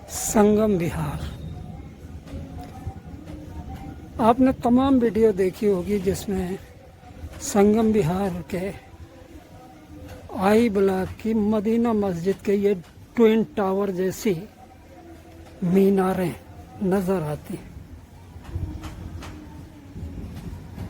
संगम विहार। आपने तमाम वीडियो देखी होगी जिसमें संगम विहार के आई ब्लॉक की मदीना मस्जिद के ये ट्विन टावर जैसी मीनारें नज़र आती हैं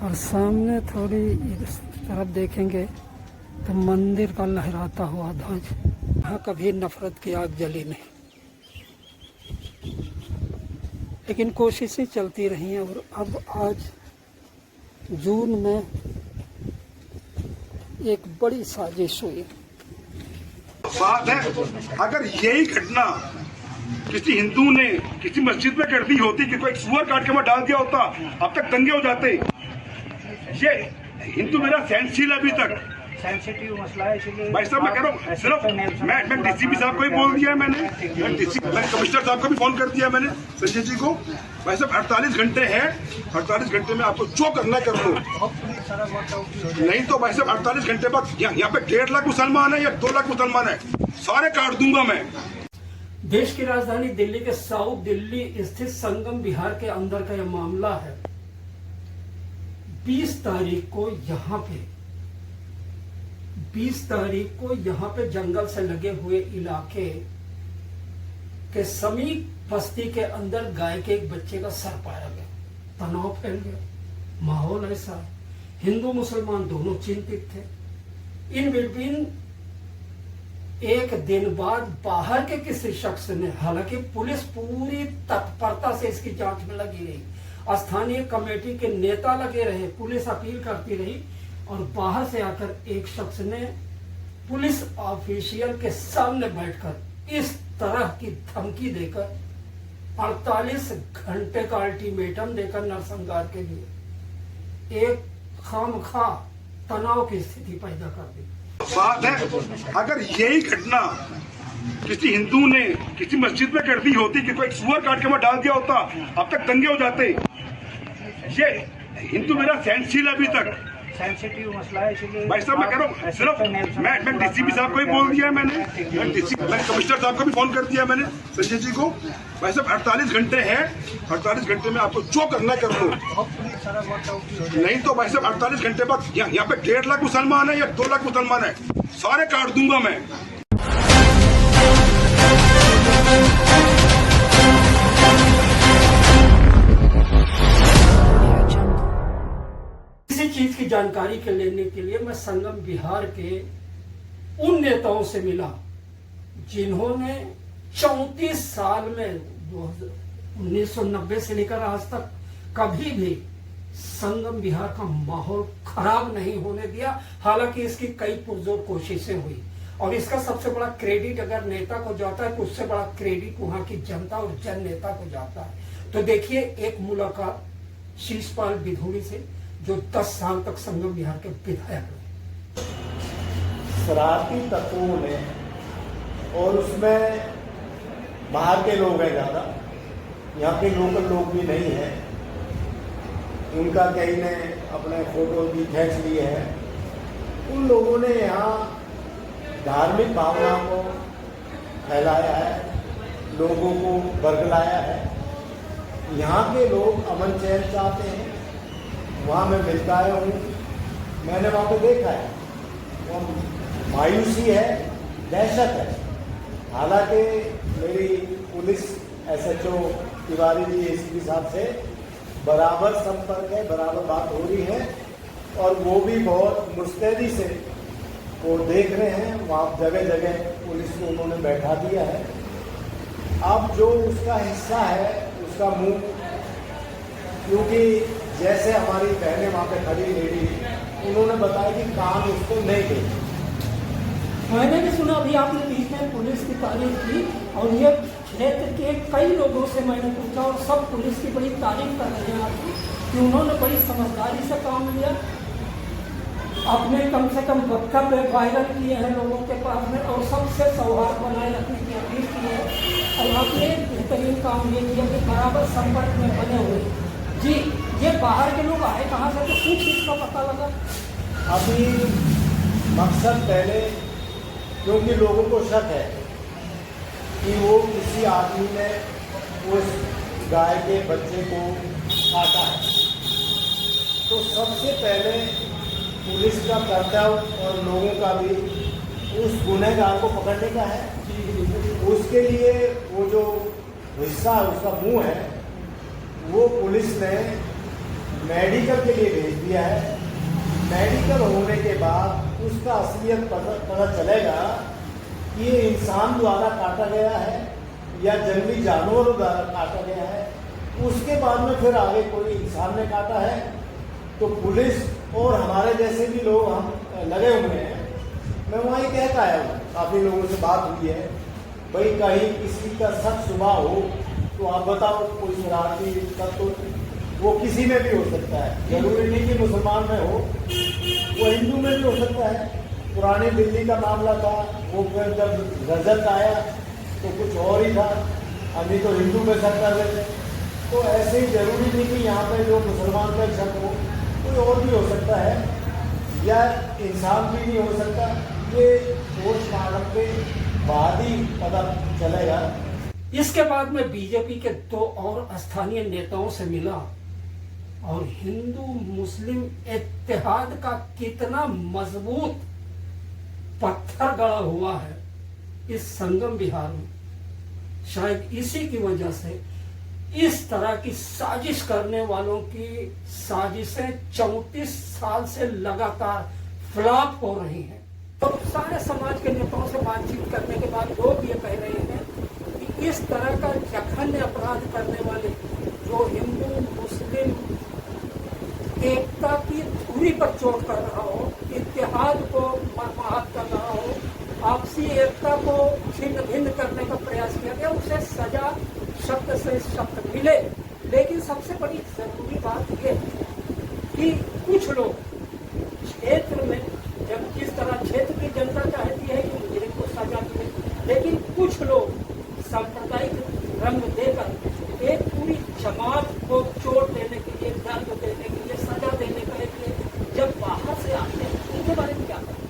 और सामने थोड़ी इस तरफ देखेंगे तो मंदिर का लहराता हुआ ध्वज। यहाँ कभी नफरत की आग जली नहीं, लेकिन कोशिशें चलती रही हैं और अब आज जून में एक बड़ी साजिश हुई। बात है, अगर यही घटना किसी हिंदू ने किसी मस्जिद में कर दी होती कि कोई सुअर काट के वहां डाल दिया होता, अब तक दंगे हो जाते। ये हिंदू मेरा सहनशील अभी तक सेंसिटिव मसला है, इसलिए भाई साहब मैं कह रहा हूँ, सिर्फ मैं डीसीपी साहब को भी बोल दिया है, मैंने कमिश्नर साहब को भी फोन कर दिया मैंने, संजय जी को। भाई साहब 48 घंटे हैं, 48 घंटे में आपको जो करना है कर लो, नहीं तो भाई साहब 48 घंटे बाद यहाँ पे 1.5 लाख मुसलमान है या 2 लाख मुसलमान है, सारे काट दूंगा मैं। देश की राजधानी दिल्ली के साउथ दिल्ली स्थित संगम विहार के अंदर का यह मामला है। 20 तारीख को यहाँ पे जंगल से लगे हुए इलाके के समीप बस्ती के अंदर गाय के एक बच्चे का सर पाया गया। तनाव फैल गया, माहौल ऐसा, हिंदू मुसलमान दोनों चिंतित थे। इन बिटवीन एक दिन बाद बाहर के किसी शख्स ने, हालांकि पुलिस पूरी तत्परता से इसकी जांच में लगी रही, स्थानीय कमेटी के नेता लगे रहे, पुलिस अपील करती रही, और बाहर से आकर एक शख्स ने पुलिस ऑफिशियल के सामने बैठकर इस तरह की धमकी देकर 48 घंटे का अल्टीमेटम देकर नरसंहार के लिए एक खामखा तनाव की स्थिति पैदा कर दी। बात है, अगर यही घटना किसी हिंदू ने किसी मस्जिद में कर दी होती कि कोई सुअर काट के वहां डाल दिया होता, अब तक दंगे हो जाते। ये हिंदू मेरा सहनशील अभी तक सेंसिटिव मसला है, इसलिए भाई साहब मैं कह रहा हूँ, सिर्फ मैं डीसीपी साहब को भी बोल दिया है मैंने कमिश्नर साहब को भी फोन कर दिया मैंने, संजय जी को। भाई साहब 48 घंटे हैं, 48 घंटे में आपको जो करना है कर लो, नहीं तो भाई साहब 48 घंटे बाद यहाँ पे 1.5 लाख मुसलमान है या 2 लाख मुसलमान है, सारे काट दूंगा मैं। चीज की जानकारी के लेने के लिए मैं संगम विहार के उन नेताओं से मिला जिन्होंने 34 साल में 1990 से लेकर आज तक कभी भी संगम विहार का माहौल खराब नहीं होने दिया। हालांकि इसकी कई पुरजोर कोशिशें हुई और इसका सबसे बड़ा क्रेडिट अगर नेता को जाता है तो उससे बड़ा क्रेडिट वहां की जनता और जन नेता को जाता है। तो देखिए एक मुलाकात शीशपाल बिधूड़ी से, जो 10 साल तक संगम विहार के विधायक रहे। शरारती तत्वों ने, और उसमें बाहर के लोग हैं ज़्यादा, यहाँ के लोकल लोग भी नहीं हैं, उनका कहीं ने अपने फोटो भी खींच लिए हैं। उन लोगों ने यहाँ धार्मिक भावना को फैलाया है, लोगों को बरगलाया है। यहाँ के लोग अमन चैन चाहते हैं, वहाँ मैं मिलता आया हूँ, मैंने वहाँ पे देखा है, वो मायूसी है, दहशत है। हालांकि मेरी police SHO Tiwari ji ACP साहब से बराबर संपर्क है, बराबर बात हो रही है, और वो भी बहुत मुस्तैदी से वो देख रहे हैं। वहाँ जगह जगह पुलिस को उन्होंने बैठा दिया है। अब जो उसका हिस्सा है उसका मुंह, क्योंकि जैसे हमारी बहनें वहाँ पे खड़ी लेडी, उन्होंने बताया कि कान उसको नहीं गई। मैंने भी सुना, अभी आपने बीच में पुलिस की तारीफ की और ये क्षेत्र के कई लोगों से मैंने पूछा और सब पुलिस की बड़ी तारीफ कर रहे हैं आपकी कि उन्होंने बड़ी समझदारी से काम लिया। अपने कम से कम वक्तव्य वायरल किए हैं लोगों के पास में और सबसे सौहार्द बनाए रखने की अपील की है। और आपने बेहतरीन काम ये किया कि बराबर संपर्क में बने हुए। जी, ये बाहर के लोग आए कहाँ से, तो कुछ इसका पता लगा? अभी मकसद पहले, क्योंकि लोगों को शक है कि वो किसी आदमी ने उस गाय के बच्चे को काटा है। तो सबसे पहले पुलिस का कर्तव्य और लोगों का भी उस गुनहगार को पकड़ने का है। उसके लिए वो जो हिस्सा है, उसका मुंह है, वो पुलिस ने मेडिकल के लिए भेज दिया है। मेडिकल होने के बाद उसका असलियत पता चलेगा कि ये इंसान द्वारा काटा गया है या जंगली जानवरों द्वारा काटा गया है। उसके बाद में फिर आगे कोई इंसान ने काटा है तो पुलिस और हमारे जैसे भी लोग हम लगे हुए हैं। मैं वहीं कह के आया हूँ, काफ़ी लोगों से बात हुई है, भाई कहीं किसी का शक शुबा हो तो आप बताओ, कोई शरारती तत्व तो वो किसी में भी हो सकता है, जरूरी नहीं कि मुसलमान में हो, वो हिंदू में भी हो सकता है। पुरानी दिल्ली का मामला था, वो फिर जब रजत आया तो कुछ और ही था, अभी तो हिंदू में शक कर रहे थे। तो ऐसे ही जरूरी नहीं कि यहाँ पे जो मुसलमान का शक हो, कोई और भी हो सकता है या इंसान भी नहीं हो सकता। ये पोस्टमार्टम के बाद ही पता चलेगा। इसके बाद में बीजेपी के 2 और स्थानीय नेताओं से मिला और हिंदू मुस्लिम इत्तेहाद का कितना मजबूत पत्थर गड़ा हुआ है इस संगम बिहार में, शायद इसी की वजह से इस तरह की साजिश करने वालों की साजिशें 34 साल से लगातार फ्लॉप हो रही हैं। तो सारे समाज के नेताओं से बातचीत करने के बाद लोग ये कह रहे हैं कि इस तरह का जघन्य अपराध करने वाले जो हिंदू मुस्लिम एकता की धुरी पर चोट कर रहा हो, इत्तेहाद को मरमाहत कर रहा हो, आपसी एकता को छिन्न भिन्न करने का प्रयास किया गया, उसे सजा सख्त से सख्त मिले। लेकिन सबसे बड़ी जरूरी बात यह है कि कुछ लोग क्षेत्र में, जब जिस तरह क्षेत्र की जनता चाहती है कि मुझे को सजा मिले, लेकिन कुछ लोग सांप्रदायिक रंग देकर एक पूरी जमात को चोट देने के लिए, दर्द देने के लिए, सजा देने के लिए जब बाहर से आते हैं, उनके बारे में क्या करें?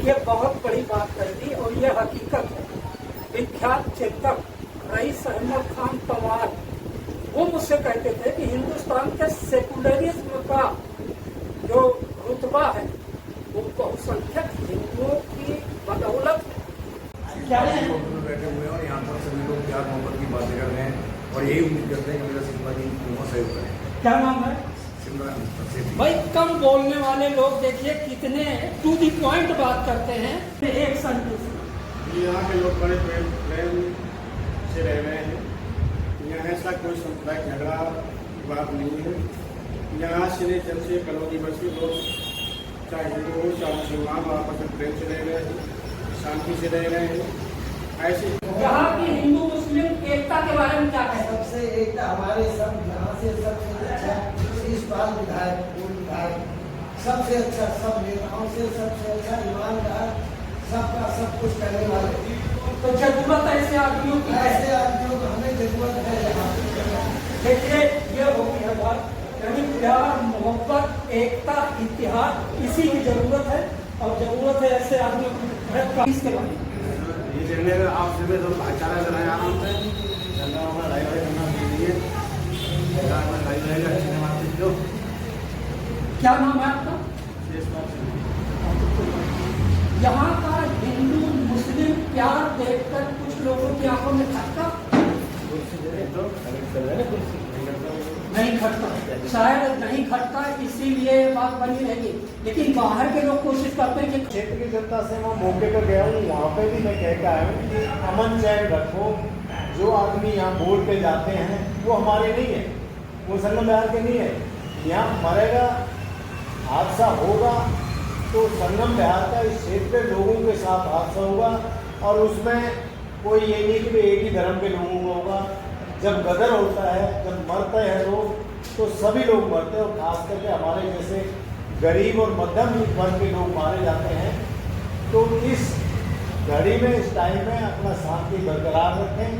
ये बहुत बड़ी बात कर दी और ये हकीकत है। विख्यात चिंतक रईस अहमद खान पवार वो मुझसे कहते थे कि हिंदुस्तान के सेकुलरिज्म का जो रुतबा है वो बहुसंख्यक हिंदुओं की बदौलत बैठे हुए हैं और यहाँ पर सभी लोग प्यार मोहब्बत की बातें कर रहे हैं और यही उम्मीद करते हैं कि मेरा सिंपल बहुत सहयोग करें। क्या नाम है भाई? कम बोलने वाले लोग देखिए कितने टू दी पॉइंट बात करते हैं। एक संतुष्ट यहाँ के लोग बड़े प्रेम से रह रहे हैं। यहाँ ऐसा कोई सांप्रदायिक झगड़ा की बात नहीं है। यहाँ सिरे चल से कलौनी बस्ती लोग चाहे हिंदू हो चाहे मुसलमान आपस में प्रेम से रह रहे हैं, शांति से रह रहे हैं। ऐसे यहाँ की हिंदू मुस्लिम मुस्लिम एकता के बारे में क्या कहते हैं? सबसे एक हमारे सब यहाँ से सबसे अच्छा इस बार विधायक पूर्व विधायक सबसे अच्छा, सब नेताओं से सबसे अच्छा, ईमानदार, सबका सब कुछ करने वाले। तो जरूरत है ऐसे आदमियों की, ऐसे आदमियों को हमें जरूरत है यहाँ पे। देखिए ये हो गई है बात, यानी प्यार, मोहब्बत, एकता, इतिहास, इसी की जरूरत है और जरूरत है ऐसे आदमियों की। इसके बारे में ये जंगले में आप सुबह तो भाईचारा चलाए आराम से जंगलों में लड़ाई करना चाहिए, अच्छे मानते जो। क्या नाम है आपका? यहाँ का हिंदू मुस्लिम प्यार देखकर कुछ लोगों की आंखों में खटका नहीं खटका, शायद नहीं खटका, इसीलिए बात बनी रहेगी। लेकिन बाहर के लोग कोशिश करते हैं कि क्षेत्र की जनता से मैं मौके पर गया हूँ, वहाँ पे भी मैं कह के आया हूँ कि अमन चैन रखो। जो आदमी यहाँ बोल के जाते हैं वो हमारे नहीं है, वो संगम बिहार के नहीं है। यहाँ मरेगा, हादसा होगा तो संगम बिहार का इस क्षेत्र के लोगों के साथ हादसा होगा और उसमें कोई ये नहीं कि एक ही धर्म के लोगों का होगा। जब गदर होता है, जब मरते हैं लोग तो सभी लोग मरते हैं और खास करके हमारे जैसे गरीब और मध्यम वर्ग के लोग मारे जाते हैं। तो इस घड़ी में, इस टाइम में अपना शांति बरकरार रखें।